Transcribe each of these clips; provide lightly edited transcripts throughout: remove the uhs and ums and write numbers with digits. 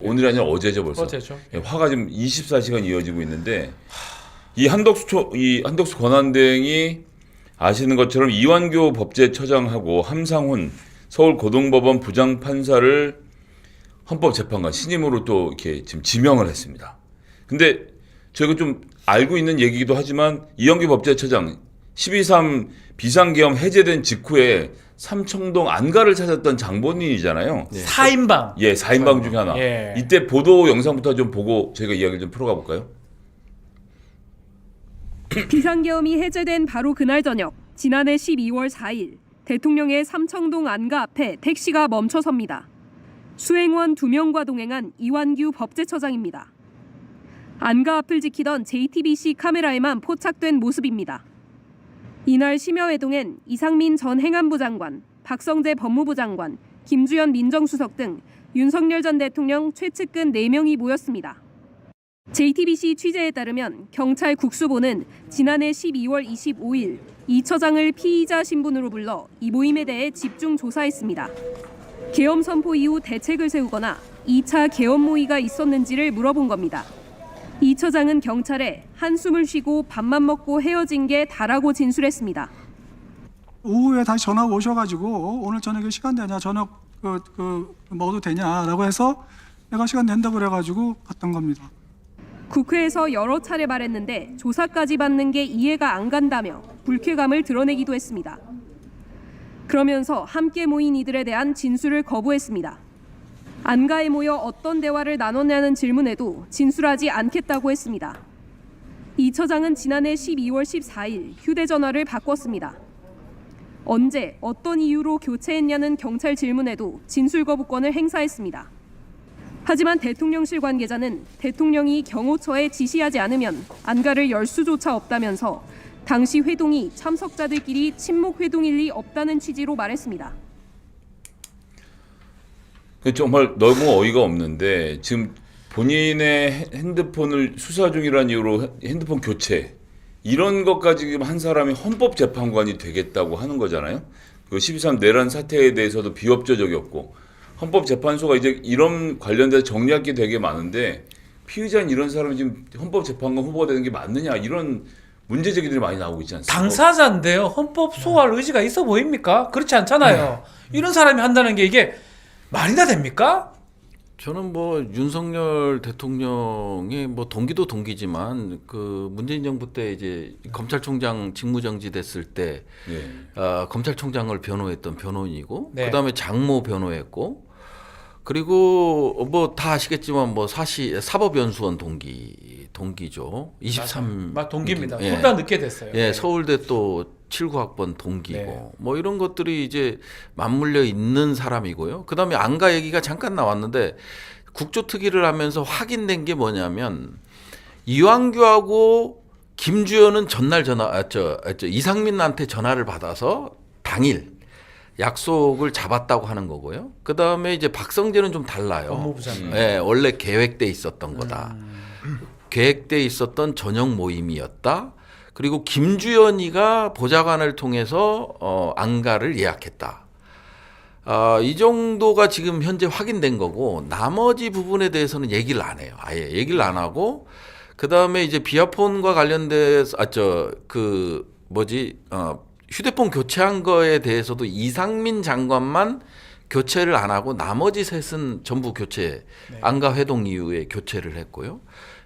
오늘이 아니라 어제죠 벌써. 어제죠. 예, 화가 지금 24시간 이어지고 있는데 이 한덕수 권한대행이 아시는 것처럼 이완규 법제처장하고 함상훈 서울고등법원 부장판사를 헌법재판관 신임으로 또 이렇게 지금 지명을 했습니다. 근데 저희가 좀 알고 있는 얘기기도 하지만 이완규 법제처장 12.3 비상계엄 해제된 직후에 삼청동 안가를 찾았던 장본인이잖아요. 네. 4인방. 예, 4인방 중에 하나. 예. 이때 보도 영상부터 좀 보고 저희가 이야기를 좀 풀어가 볼까요? 비상계엄이 해제된 바로 그날 저녁, 지난해 12월 4일 대통령의 삼청동 안가 앞에 택시가 멈춰섭니다. 수행원 2명과 동행한 이완규 법제처장입니다. 안가 앞을 지키던 JTBC 카메라에만 포착된 모습입니다. 이날 심야회동엔 이상민 전 행안부 장관, 박성재 법무부 장관, 김주현 민정수석 등 윤석열 전 대통령 최측근 4명이 모였습니다. JTBC 취재에 따르면 경찰 국수본은 지난해 12월 25일 이 처장을 피의자 신분으로 불러 이 모임에 대해 집중 조사했습니다. 계엄 선포 이후 대책을 세우거나 2차 계엄 모의가 있었는지를 물어본 겁니다. 이 처장은 경찰에 한숨을 쉬고 밥만 먹고 헤어진 게 다라고 진술했습니다. 오후에 다시 전화가 오셔가지고 오늘 저녁에 시간 되냐, 저녁 먹어도 되냐라고 해서 내가 시간 된다고 그래가지고 갔던 겁니다. 국회에서 여러 차례 말했는데 조사까지 받는 게 이해가 안 간다며 불쾌감을 드러내기도 했습니다. 그러면서 함께 모인 이들에 대한 진술을 거부했습니다. 안가에 모여 어떤 대화를 나눴냐는 질문에도 진술하지 않겠다고 했습니다. 이 처장은 지난해 12월 14일 휴대전화를 바꿨습니다. 언제 어떤 이유로 교체했냐는 경찰 질문에도 진술 거부권을 행사했습니다. 하지만 대통령실 관계자는 대통령이 경호처에 지시하지 않으면 안가를 열 수조차 없다면서 당시 회동이 참석자들끼리 친목 회동일 리 없다는 취지로 말했습니다. 정말 너무 어이가 없는데 지금 본인의 핸드폰을 수사 중이라는 이유로 핸드폰 교체 이런 것까지 지금 한 사람이 헌법재판관이 되겠다고 하는 거잖아요. 그 12.3 내란 사태에 대해서도 비협조적이었고 헌법재판소가 이제 이런 관련돼서 정리할 게 되게 많은데 피의자인 이런 사람이 지금 헌법재판관 후보가 되는 게 맞느냐 이런 문제 제기들이 많이 나오고 있지 않습니까? 당사자인데요. 헌법 소화할 의지가 있어 보입니까? 그렇지 않잖아요. 이런 사람이 한다는 게 이게 말이나 됩니까? 저는 뭐 윤석열 대통령의 뭐 동기도 동기지만 그 문재인 정부 때 이제 검찰총장 직무정지 됐을 때 검찰총장을 변호했던 변호인이고 네. 그다음에 장모 변호했고 그리고 뭐 다 아시겠지만 뭐 사법연수원 동기죠. 23 동기입니다. 예. 둘 다 늦게 됐어요. 예, 서울대 또 79학번 동기고 네. 뭐 이런 것들이 이제 맞물려 있는 사람이고요. 그다음에 안가 얘기가 잠깐 나왔는데 국조특위를 하면서 확인된 게 뭐냐면 이완규하고 김주현은 전날 이상민한테 전화를 받아서 당일 약속을 잡았다고 하는 거고요. 그다음에 이제 박성재는 좀 달라요. 법무부 장관. 예, 원래 계획돼 있었던 거다. 계획돼 있었던 저녁 모임이었다. 그리고 김주현이가 보좌관을 통해서 안가를 예약했다. 이 정도가 지금 현재 확인된 거고 나머지 부분에 대해서는 얘기를 안 해요. 아예 얘기를 안 하고 그 다음에 이제 비아폰과 관련돼서 휴대폰 교체한 거에 대해서도 이상민 장관만 교체를 안 하고 나머지 셋은 전부 교체 안가 회동 이후에 교체를 했고요.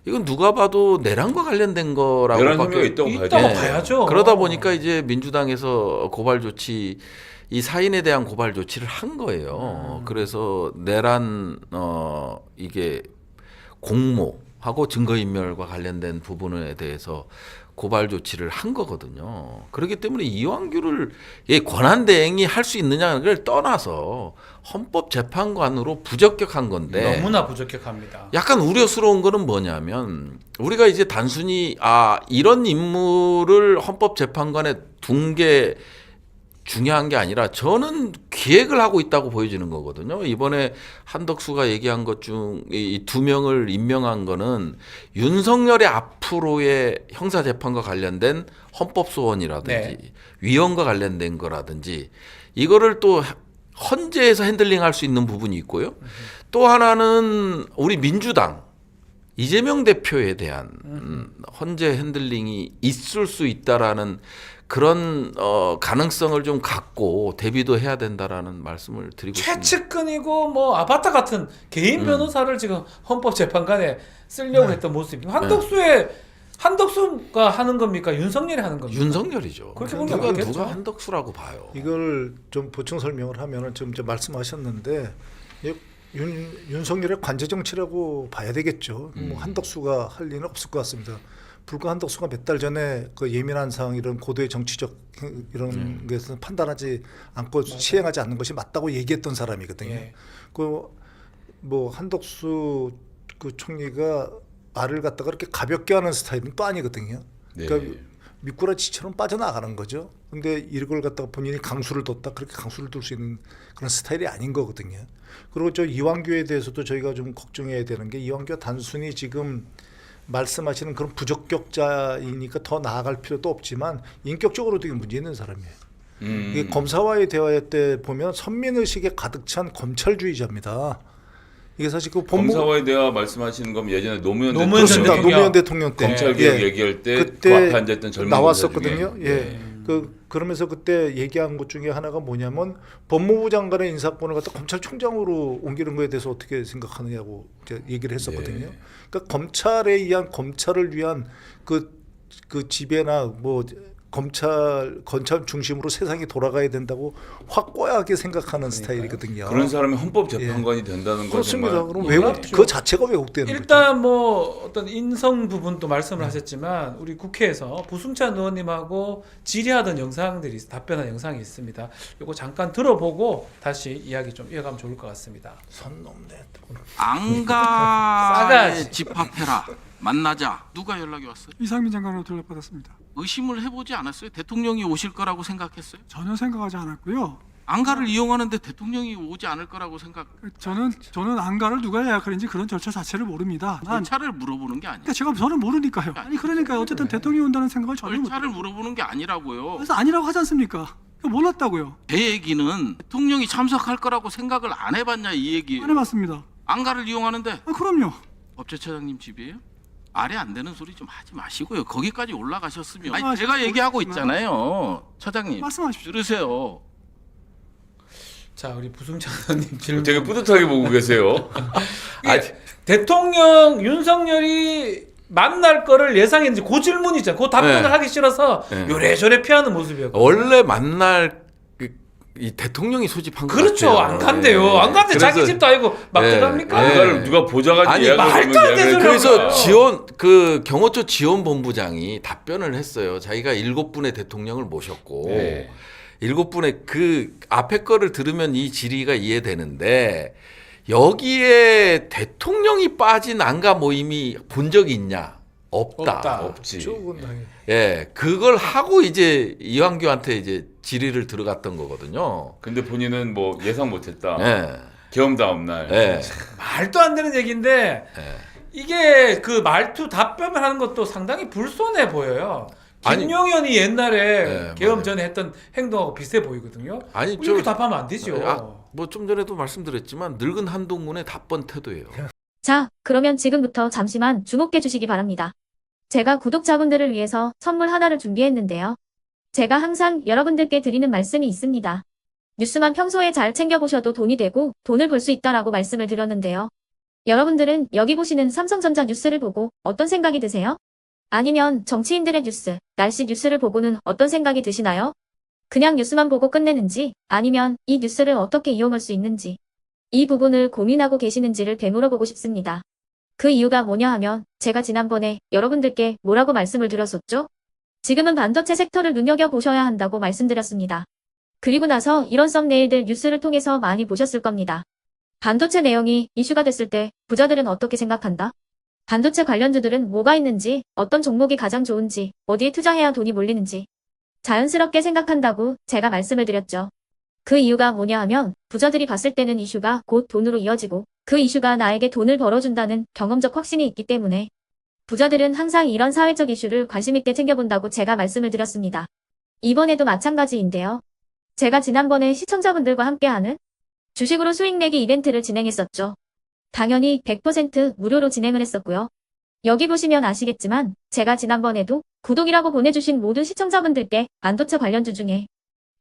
이건 누가 봐도 내란과 관련된 거라고 내란 혐의가 있다고 봐야죠. 그러다 보니까 이제 민주당에서 고발 조치 이 사인에 대한 고발 조치를 한 거예요. 그래서 내란 이게 공모하고 증거인멸과 관련된 부분에 대해서 고발 조치를 한 거거든요. 그렇기 때문에 이완규를 권한대행이 할 수 있느냐를 떠나서 헌법재판관으로 부적격한 건데 너무나 부적격합니다. 약간 우려스러운 거는 뭐냐면 우리가 이제 단순히 이런 인물을 헌법재판관에 둔 게 중요한 게 아니라 저는 기획을 하고 있다고 보여지는 거거든요. 이번에 한덕수가 얘기한 것 중 이 2명을 임명한 거는 윤석열의 앞으로의 형사재판과 관련된 헌법소원이라든지 위헌과 관련된 거라든지 이거를 또 헌재에서 핸들링할 수 있는 부분이 있고요. 또 하나는 우리 민주당 이재명 대표에 대한 헌재 핸들링이 있을 수 있다라는 그런 가능성을 좀 갖고 대비도 해야 된다라는 말씀을 드리고 싶습니다. 최측근이고 뭐 아바타 같은 개인 변호사를 지금 헌법재판관에 쓰려고 했던 모습이 한덕수가 하는 겁니까? 윤석열이 하는 겁니까? 윤석열이죠. 그렇게 보는 게 맞겠죠. 누가 한덕수라고 봐요. 이걸 좀 보충 설명을 하면은 좀 말씀하셨는데 윤석열의 관제 정치라고 봐야 되겠죠. 뭐 한덕수가 할 리는 없을 것 같습니다. 불과 한덕수가 몇 달 전에 그 예민한 사항 이런 고도의 정치적 이런 것은 판단하지 않고 시행하지 않는 것이 맞다고 얘기했던 사람이거든요. 예. 그 뭐 한덕수 그 총리가 말을 갖다가 그렇게 가볍게 하는 스타일은 또 아니거든요. 네. 그러니까 미꾸라지처럼 빠져나가는 거죠. 근데 이걸 갖다가 본인이 강수를 뒀다 그렇게 강수를 둘 수 있는 그런 스타일이 아닌 거거든요. 그리고 저 이완규에 대해서도 저희가 좀 걱정해야 되는 게 이완규가 단순히 지금 말씀하시는 그런 부적격자이니까 더 나아갈 필요도 없지만 인격적으로 되게 문제 있는 사람이에요. 이게 검사와의 대화 때 보면 선민의식에 가득 찬 검찰주의자입니다. 이게 사실 그 검사와의 대화 말씀하시는 건 예전에 노무현 그렇습니다. 대통령 노무현 대통령 때 검찰개혁 예. 얘기할 때 그때 그 앞에 앉아있던 젊은 나왔었거든요. 검사 중에. 예. 그러면서 그때 얘기한 것 중에 하나가 뭐냐면 법무부 장관의 인사권을 갖다 검찰총장으로 옮기는 거에 대해서 어떻게 생각하느냐고 이제 얘기를 했었거든요. 네. 그러니까 검찰에 의한 검찰을 위한 그 지배나 뭐 검찰 중심으로 세상이 돌아가야 된다고 확고하게 생각하는 스타일이거든요. 그런 사람이 헌법재판관이 된다는 건 그렇습니다. 정말 그럼 왜곡 그 자체가 왜곡되는 거죠. 일단 뭐 어떤 인성 부분도 말씀을 하셨지만 우리 국회에서 부승찬 의원님하고 질의하던 영상들이 답변한 영상이 있습니다. 이거 잠깐 들어보고 다시 이야기 좀 이어가면 좋을 것 같습니다. 선 넘네. 싸가지. 안가에 집합해라. 만나자. 누가 연락이 왔어요? 이상민 장관으로 연락받았습니다. 의심을 해보지 않았어요? 대통령이 오실 거라고 생각했어요? 전혀 생각하지 않았고요. 안가를 이용하는데 대통령이 오지 않을 거라고 생각. 저는 안가를 누가 예약하는지 그런 절차 자체를 모릅니다. 절차를 물어보는 게 아니에요. 저는 모르니까요. 아니 그러니까 어쨌든 대통령이 온다는 생각을 전혀 못. 절차를 물어보는 게 아니라고요. 그래서 아니라고 하지 않습니까? 몰랐다고요. 제 얘기는 대통령이 참석할 거라고 생각을 안 해봤냐 이 얘기예요. 안 해봤습니다. 안가를 이용하는데 그럼요. 법제처장님 집이에요? 말이 안 되는 소리 좀 하지 마시고요. 거기까지 올라가셨으면. 아, 아니, 제가 얘기하고 있잖아요. 처장님. 말씀하십시오. 들으세요. 자, 우리 부승찬 의원님 질문. 되게 뿌듯하게 보고 계세요. 이게 대통령 윤석열이 만날 거를 예상했는지 그 질문이죠. 그 답변을 네. 하기 싫어서 네. 요래저래 피하는 모습이었고. 원래 만날 이 대통령이 소집한 거 그렇죠. 같아요. 안 간대요. 예. 안 간대. 자기 그래서- 집도 아니고 막 예. 들어갑니까? 예. 안가를 누가 보좌관이 아니, 예약을 말도 안 되는 소리 그래서 그래요. 경호처 지원본부장이 답변을 했어요. 자기가 7분의 대통령을 모셨고 네. 7분의 그 앞에 거를 들으면 이 질의가 이해되는데 여기에 대통령이 빠진 안가 모임이 본 적이 있냐? 없다. 없지. 조금 당연히. 예, 그걸 하고 이제 이완규한테 이제 질의를 들어갔던 거거든요. 근데 본인은 뭐 예상 못했다. 예, 계엄 다음 날. 예, 말도 안 되는 얘기인데 예. 이게 그 말투 답변을 하는 것도 상당히 불손해 보여요. 아니, 김용현이 옛날에 네, 계엄 맞아요. 전에 했던 행동하고 비슷해 보이거든요. 아니 이렇게 답하면 안 되죠. 뭐 좀 전에도 말씀드렸지만 늙은 한동훈의 답번 태도예요. 자, 그러면 지금부터 잠시만 주목해 주시기 바랍니다. 제가 구독자분들을 위해서 선물 하나를 준비했는데요. 제가 항상 여러분들께 드리는 말씀이 있습니다. 뉴스만 평소에 잘 챙겨보셔도 돈이 되고 돈을 벌 수 있다라고 말씀을 드렸는데요. 여러분들은 여기 보시는 삼성전자 뉴스를 보고 어떤 생각이 드세요? 아니면 정치인들의 뉴스, 날씨 뉴스를 보고는 어떤 생각이 드시나요? 그냥 뉴스만 보고 끝내는지 아니면 이 뉴스를 어떻게 이용할 수 있는지 이 부분을 고민하고 계시는지를 되물어보고 싶습니다. 그 이유가 뭐냐 하면 제가 지난번에 여러분들께 뭐라고 말씀을 드렸었죠? 지금은 반도체 섹터를 눈여겨보셔야 한다고 말씀드렸습니다. 그리고 나서 이런 썸네일들 뉴스를 통해서 많이 보셨을 겁니다. 반도체 내용이 이슈가 됐을 때 부자들은 어떻게 생각한다? 반도체 관련주들은 뭐가 있는지, 어떤 종목이 가장 좋은지, 어디에 투자해야 돈이 몰리는지 자연스럽게 생각한다고 제가 말씀을 드렸죠. 그 이유가 뭐냐 하면 부자들이 봤을 때는 이슈가 곧 돈으로 이어지고 그 이슈가 나에게 돈을 벌어준다는 경험적 확신이 있기 때문에 부자들은 항상 이런 사회적 이슈를 관심 있게 챙겨본다고 제가 말씀을 드렸습니다. 이번에도 마찬가지인데요. 제가 지난번에 시청자분들과 함께하는 주식으로 수익 내기 이벤트를 진행했었죠. 당연히 100% 무료로 진행을 했었고요. 여기 보시면 아시겠지만 제가 지난번에도 구독이라고 보내주신 모든 시청자분들께 반도체 관련주 중에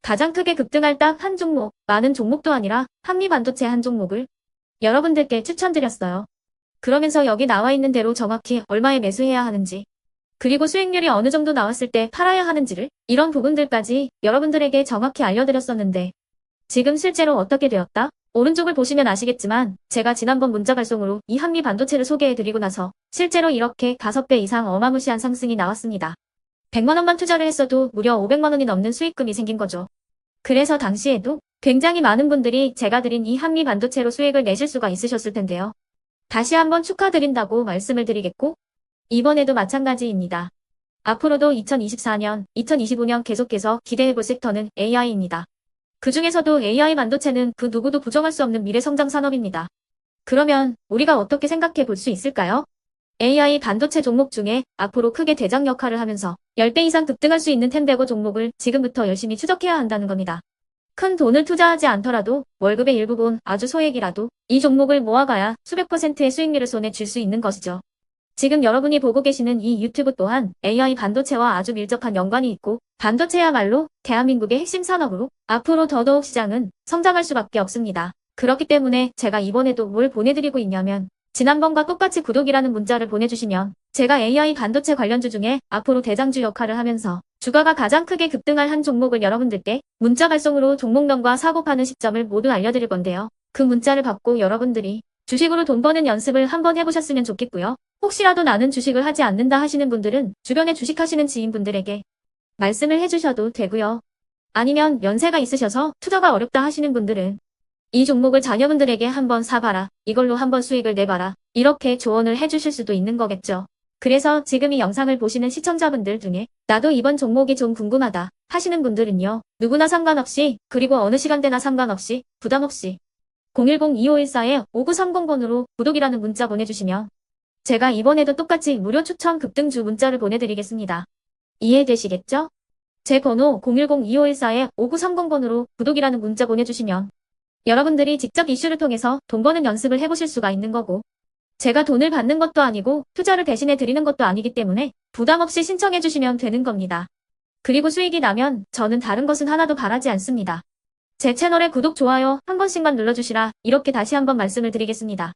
가장 크게 급등할 딱 한 종목, 많은 종목도 아니라 한미반도체 한 종목을 여러분들께 추천드렸어요. 그러면서 여기 나와 있는 대로 정확히 얼마에 매수해야 하는지, 그리고 수익률이 어느 정도 나왔을 때 팔아야 하는지를, 이런 부분들까지 여러분들에게 정확히 알려드렸었는데 지금 실제로 어떻게 되었다? 오른쪽을 보시면 아시겠지만 제가 지난번 문자 발송으로 이 한미 반도체를 소개해드리고 나서 실제로 이렇게 5배 이상 어마무시한 상승이 나왔습니다. 100만 원만 투자를 했어도 무려 500만 원이 넘는 수익금이 생긴 거죠. 그래서 당시에도 굉장히 많은 분들이 제가 드린 이 한미 반도체로 수익을 내실 수가 있으셨을 텐데요. 다시 한번 축하드린다고 말씀을 드리겠고, 이번에도 마찬가지입니다. 앞으로도 2024년, 2025년 계속해서 기대해볼 섹터는 AI입니다. 그 중에서도 AI 반도체는 그 누구도 부정할 수 없는 미래 성장 산업입니다. 그러면 우리가 어떻게 생각해 볼 수 있을까요? AI 반도체 종목 중에 앞으로 크게 대장 역할을 하면서 10배 이상 급등할 수 있는 텐베고 종목을 지금부터 열심히 추적해야 한다는 겁니다. 큰 돈을 투자하지 않더라도 월급의 일부분, 아주 소액이라도 이 종목을 모아가야 수백 %의 수익률을 손에 쥘 수 있는 것이죠. 지금 여러분이 보고 계시는 이 유튜브 또한 AI 반도체와 아주 밀접한 연관이 있고, 반도체야말로 대한민국의 핵심 산업으로 앞으로 더더욱 시장은 성장할 수밖에 없습니다. 그렇기 때문에 제가 이번에도 뭘 보내드리고 있냐면, 지난번과 똑같이 구독이라는 문자를 보내주시면 제가 AI 반도체 관련주 중에 앞으로 대장주 역할을 하면서 주가가 가장 크게 급등할 한 종목을 여러분들께 문자 발송으로 종목명과 사고 파는 시점을 모두 알려드릴 건데요. 그 문자를 받고 여러분들이 주식으로 돈 버는 연습을 한번 해보셨으면 좋겠고요. 혹시라도 나는 주식을 하지 않는다 하시는 분들은 주변에 주식하시는 지인분들에게 말씀을 해주셔도 되고요. 아니면 연세가 있으셔서 투자가 어렵다 하시는 분들은 이 종목을 자녀분들에게 한번 사봐라, 이걸로 한번 수익을 내봐라, 이렇게 조언을 해주실 수도 있는 거겠죠. 그래서 지금 이 영상을 보시는 시청자분들 중에 나도 이번 종목이 좀 궁금하다 하시는 분들은요, 누구나 상관없이, 그리고 어느 시간대나 상관없이 부담 없이 010-2514-5930번으로 구독이라는 문자 보내주시면 제가 이번에도 똑같이 무료 추천 급등주 문자를 보내드리겠습니다. 이해되시겠죠? 제 번호 010-2514-5930번으로 구독이라는 문자 보내주시면 여러분들이 직접 이슈를 통해서 돈 버는 연습을 해보실 수가 있는 거고, 제가 돈을 받는 것도 아니고 투자를 대신해 드리는 것도 아니기 때문에 부담 없이 신청해 주시면 되는 겁니다. 그리고 수익이 나면 저는 다른 것은 하나도 바라지 않습니다. 제 채널에 구독, 좋아요 한 번씩만 눌러주시라, 이렇게 다시 한번 말씀을 드리겠습니다.